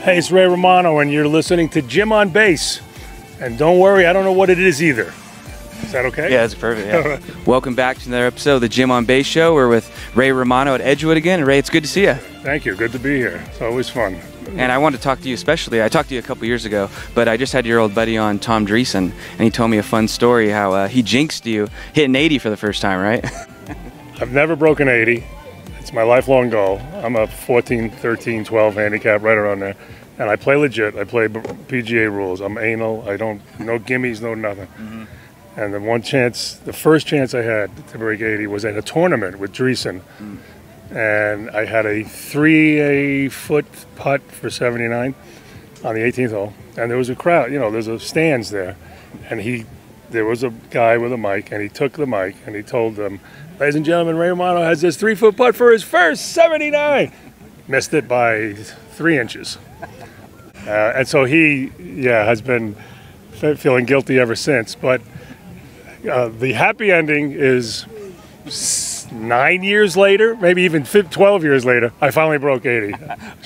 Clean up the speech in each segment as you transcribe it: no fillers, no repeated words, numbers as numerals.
Hey, it's Ray Romano, and you're listening to Jim on Bass. And don't worry, I don't know what it is either. Is that okay? Yeah, that's perfect. Yeah. Welcome back to another episode of the Jim on Bass Show. We're with Ray Romano at Edgewood again. And Ray, it's good to see you. Thank you. Good to be here. It's always fun. And I wanted to talk to you especially. I talked to you a couple years ago, but I just had your old buddy on, Tom Dreesen, and he told me a fun story how he jinxed you hitting 80 for the first time, right? I've never broken 80. It's my lifelong goal. I'm a 14, 13, 12 handicap, right around there. And I play legit. I play PGA rules. I'm anal. I don't, no gimmies, no nothing. Mm-hmm. And the first chance I had to break 80 was at a tournament with Dreesen. Mm. And I had a 3-foot putt for 79 on the 18th hole. And there was a crowd, you know, there's a stands there. And there was a guy with a mic, and he took the mic and he told them, "Ladies and gentlemen, Ray Romano has this 3-foot putt for his first 79. Missed it by 3 inches. And so he, has been feeling guilty ever since. But the happy ending is 9 years later, maybe even 12 years later, I finally broke 80.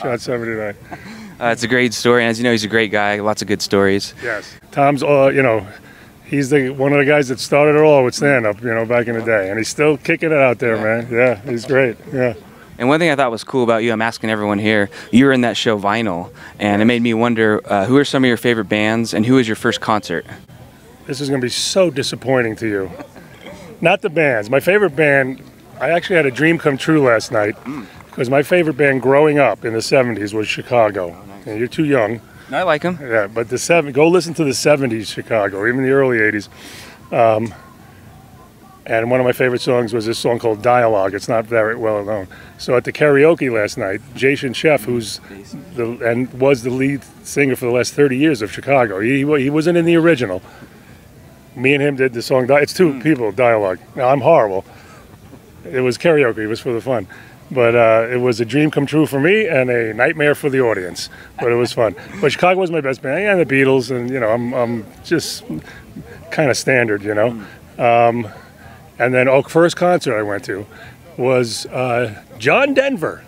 Shot 79. It's a great story. And as you know, he's a great guy. Lots of good stories. Yes. Tom's, he's one of the guys that started it all with stand-up, back in the day. And he's still kicking it out there, man. Yeah, he's great. Yeah. And one thing I thought was cool about you, I'm asking everyone here, you were in that show Vinyl, and it made me wonder, who are some of your favorite bands, and who was your first concert? This is going to be so disappointing to you. Not the bands. My favorite band, I actually had a dream come true last night, because my favorite band growing up in the 70s was Chicago. Oh, nice. And you're too young. I like them. Yeah, but go listen to the 70s Chicago, even the early 80s. And one of my favorite songs was this song called Dialogue. It's not very well known. So at the karaoke last night, Jason Sheff, who's was the lead singer for the last 30 years of Chicago, he wasn't in the original. Me and him did the song. It's two people, Dialogue. Now, I'm horrible. It was karaoke. It was for the fun. But it was a dream come true for me and a nightmare for the audience. But it was fun. But Chicago was my best band. Yeah, the Beatles, and I'm just kind of standard, And then, first concert I went to was John Denver.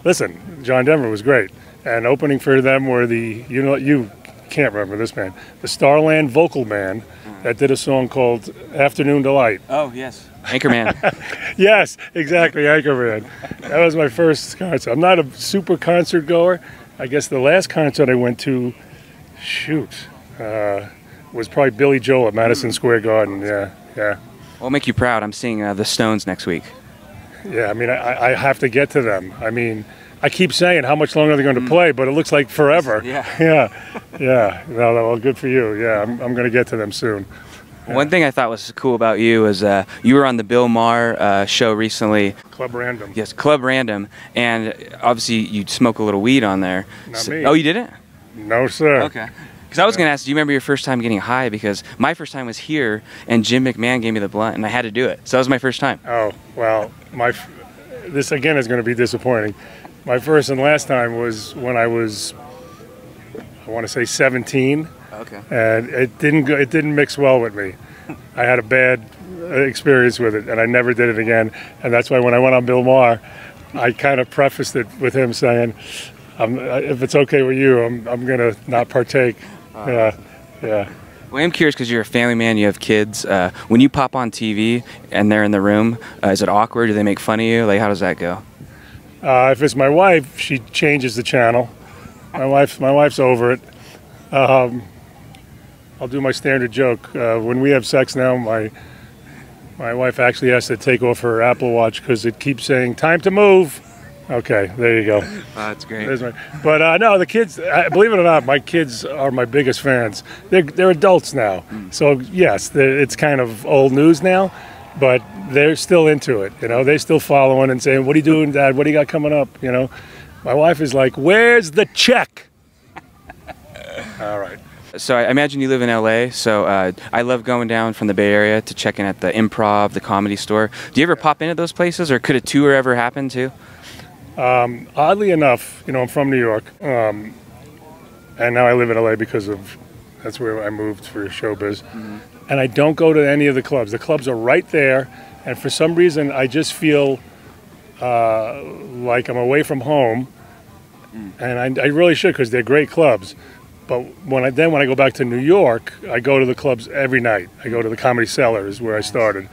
Listen, John Denver was great. And opening for them were you can't remember this band, the Starland Vocal Band that did a song called Afternoon Delight. Oh, yes. Anchorman. Yes, exactly, Anchorman. That was my first concert. I'm not a super concert goer. I guess the last concert I went to, was probably Billy Joel at Madison Square Garden, yeah. Well, it'll make you proud. I'm seeing the Stones next week. Yeah, I have to get to them. I keep saying how much longer they're going to play, but it looks like forever. Yeah. Yeah. Well, good for you. Yeah, I'm going to get to them soon. Yeah. One thing I thought was cool about you is you were on the Bill Maher show recently. Club Random. Yes, Club Random. And obviously you smoke a little weed on there. Not me. Oh, you didn't? No, sir. Okay. Because I was going to ask, do you remember your first time getting high? Because my first time was here, and Jim McMahon gave me the blunt, and I had to do it. So that was my first time. Oh, well, this again is going to be disappointing. My first and last time was when I was, I want to say 17. Okay. And it didn't mix well with me. I had a bad experience with it, and I never did it again. And that's why when I went on Bill Maher, I kind of prefaced it with him saying, if it's okay with you, I'm going to not partake. Yeah. Well, I'm curious because you're a family man, you have kids. When you pop on TV and they're in the room, is it awkward? Do they make fun of you? Like, how does that go? If it's my wife, she changes the channel. My wife's over it. I'll do my standard joke. When we have sex now, my wife actually has to take off her Apple Watch because it keeps saying, "Time to move." Okay, there you go. That's great. But no, the kids, believe it or not, my kids are my biggest fans. They're adults now. So yes, it's kind of old news now, but they're still into it. They're still following and saying, "What are you doing, Dad? What do you got coming up?" My wife is like, "Where's the check?" All right. So I imagine you live in LA, so I love going down from the Bay Area to check in at the Improv, the Comedy Store. Do you ever pop into those places, or could a tour ever happen too? Oddly enough, I'm from New York, and now I live in LA because that's where I moved for showbiz. Mm-hmm. And I don't go to any of the clubs. The clubs are right there, and for some reason I just feel like I'm away from home. and I really should, because they're great clubs. But when I go back to New York, I go to the clubs every night. I go to the Comedy Cellars where I started,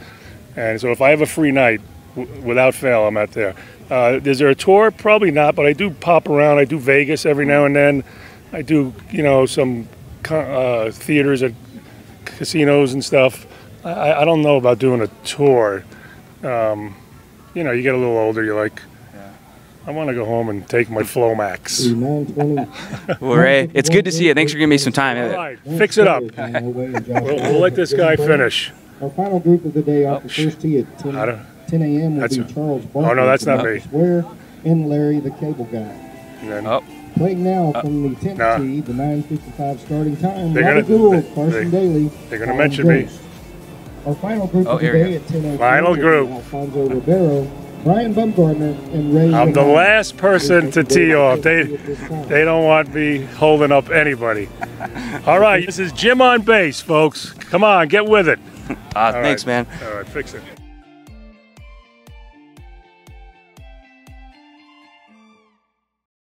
and so if I have a free night, without fail, I'm out there. Is there a tour? Probably not, but I do pop around. I do Vegas every now and then. I do, some theaters at casinos and stuff. I don't know about doing a tour. You get a little older, you're like, I want to go home and take my Flomax. Well, Ray, it's good to see you. Thanks for giving me some time. All right, fix it up. We'll let this guy finish. Our final group of the day off the first tee at 10 a.m. will be Charles Barkley. Oh, no, that's not me. Square and Larry the Cable Guy. And then, playing now from the 10th tee, the 9:55 starting time. They're Carson Daly. They're going to mention me. Our final group of the day at 10 a.m. Final group. Alfonso Ribeiro, Brian Bumgardner, and Ray I'm the Romano. last person to tee off. They don't want me holding up anybody. All right, this is Jim on base, folks. Come on, get with it. Thanks, man. All right, fix it.